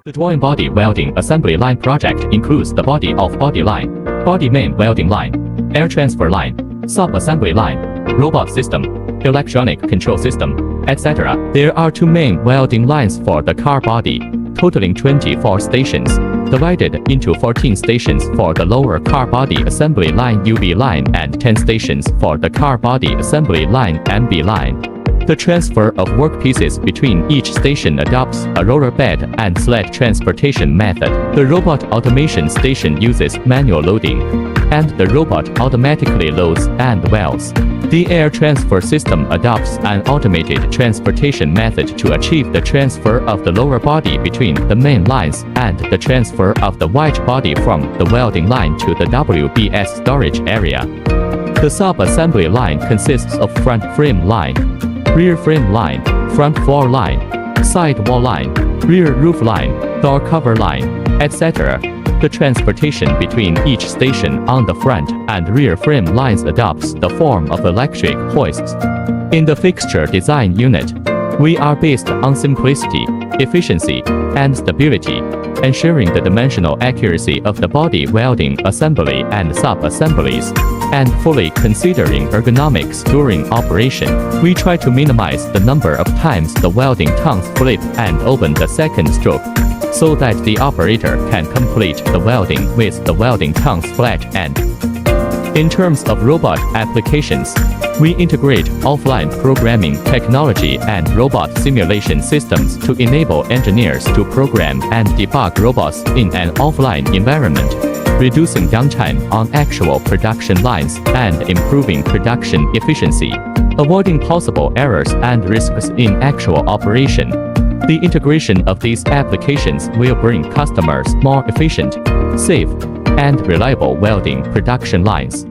The drawing body welding assembly line project includes the body of body line, body main welding line, air transfer line, sub-assembly line, robot system, electronic control system, etc. There are two main welding lines for the car body, totaling 24 stations, divided into 14 stations for the lower car body assembly line UB line and 10 stations for the car body assembly line MB line. The transfer of workpieces between each station adopts a roller bed and sled transportation method. The robot automation station uses manual loading, and the robot automatically loads and welds. The air transfer system adopts an automated transportation method to achieve the transfer of the lower body between the main lines and the transfer of the wide body from the welding line to the WBS storage area. The sub-assembly line consists of front frame line, rear frame line, front floor line, side wall line, rear roof line, door cover line, etc. The transportation between each station on the front and rear frame lines adopts the form of electric hoists. In the fixture design unit, we are based on simplicity, efficiency, and stability, ensuring the dimensional accuracy of the body welding assembly and sub-assemblies, and fully considering ergonomics during operation. We try to minimize the number of times the welding tongues flip and open the second stroke, so that the operator can complete the welding with the welding tongues flat end. In terms of robot applications, we integrate offline programming technology and robot simulation systems to enable engineers to program and debug robots in an offline environment, reducing downtime on actual production lines and improving production efficiency, avoiding possible errors and risks in actual operation. The integration of these applications will bring customers more efficient, safe, and reliable welding production lines.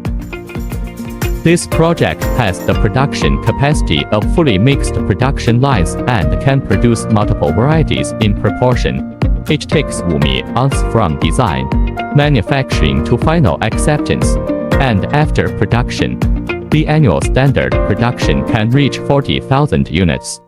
This project has the production capacity of fully mixed production lines and can produce multiple varieties in proportion. It takes 5 months from design, manufacturing to final acceptance, and after production. The annual standard production can reach 40,000 units.